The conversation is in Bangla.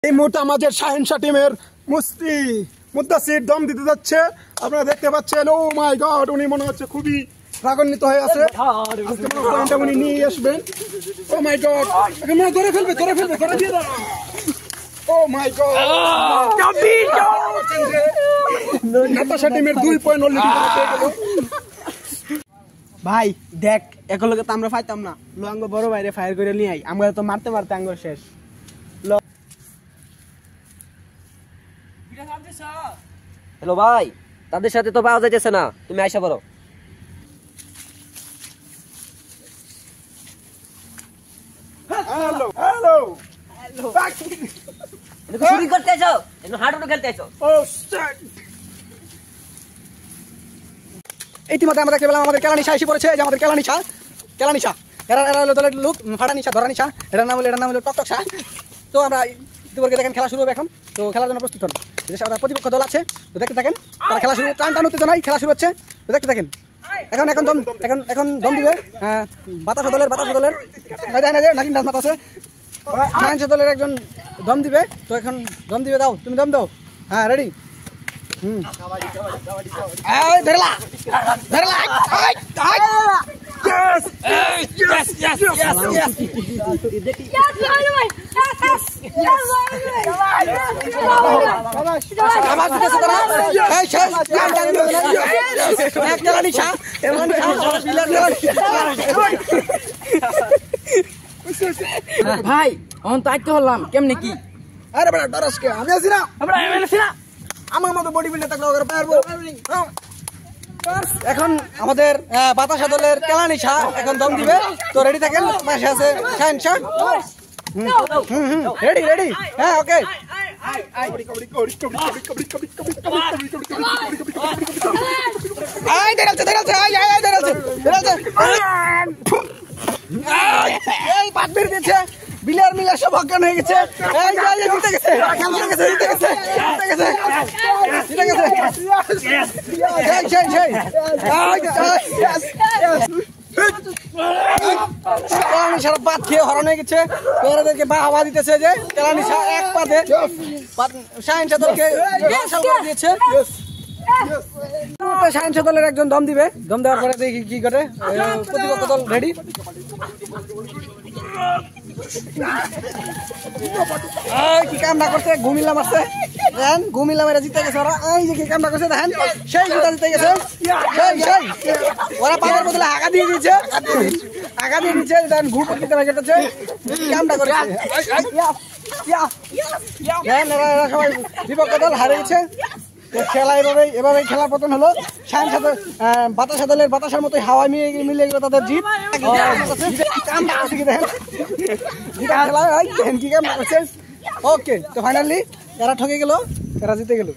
এই মুহূর্তে আমাদের শাহিনশাহ টিমের মুদ্দাসির দম দিতে যাচ্ছে। আপনারা দেখতে পাচ্ছেন, ও মাই গড, উনি মনে হচ্ছে খুবই রাগান্বিত হয়ে আছে। উনি নিয়ে আসবেন। ও মাই গড, ধরে ফেলবে ধরে দিয়ে দাও। ও মাই গড, নাতাশা টিমের 2 পয়েন্ট অলরেডি পেয়ে গেল। ভাই দেখ, একলগে তো আমরা ফাইতাম না, লো আঙ্গ বড় বাইরে ফায়ার করে নিয়ে আই, আমরা তো মারতে মারতে আঙ্গ শেষ। হ্যালো ভাই, তাদের সাথে তো পাওয়া যাইতেছে না, তুমি আইসা পড়ো। হ্যালো হ্যালো চুরি করতে আইছো, হাঁটুটু খেলতে আইছো। ইতিমধ্যে আমরা কেবল আমাদের কেলানিশা এসে পড়েছে, যে আমাদের কেলানিশা এরা হলো দলের লোক, ফাটা নিশা, ধরা নিশা, এটার নাম হলো টকটক শাহ। তো আমরা ইতিমধ্যে দেখেন খেলা শুরু হবে এখন। তো খেলার জন্য প্রস্তুত হন। প্রতিপক্ষ দল আছে, তো দেখতে থাকেন। তারা খেলা শুরু, টান উত্তেজনায় খেলা শুরু হচ্ছে, তো দেখতে থাকেন। এখন দম দিবে বাতাসা দলের নাকিন ডাস মাতাছে। শাহিনশাহ দলের একজন দম দিবে, তো এখন দম দিবে, দাও তুমি দম দাও। হ্যাঁ, রেডি। ভাই অন তো আইতে হলাম কেমনে কি? আরে বেটা ডরাসকে, আমি আছি না, আমার মতো বডি বিল্ডার থাকলে ওকে পারবো। এখন আমাদের বাতাসা দলের কেলানিশা এখন দম দিবে, তো রেডি থাকেন। পাশে আছে শাহিনশাহ। রেডি, হ্যাঁ, ওকে। বিলিয়ার মিলার সব অজ্ঞান হয়ে গেছে। সারা বাদ খেয়ে হরণ হয়ে গেছে। ওদেরকে বাহাবা দিতেছে যে কেলানিশা এক পাতে শাহিনশাহ দলকে দিয়েছে। শাহিনশাহ দলের একজন দম দিবে, দম দেওয়ার পরে দেখি কি করে। প্রতিপক্ষ দল রেডি। কি কামনা করছে, ঘুমিলাম আসছে, দেখেন ঘুমিলাম, এরা জিতে গেছে ওরা। এই যে কি কামনা করছে দেখেন, সেই জুতা জিতে গেছে। ওরা পাওয়ার বদলে আগা দিয়ে দিচ্ছে, দেখেন ঘুম দিতে কেটেছে, কামনা করেছে। দেখেন এরা সবাই বিপক্ষ দল হারে গেছে। খেলা এভাবে খেলার পতন হলো। শাহিনশাহ বাতাসা দলের বাতাসার মতো হাওয়ায় মিলে গেল তাদের জিত। ওকে, তো ফাইনালি এরা ঠকে গেল, এরা জিতে গেল।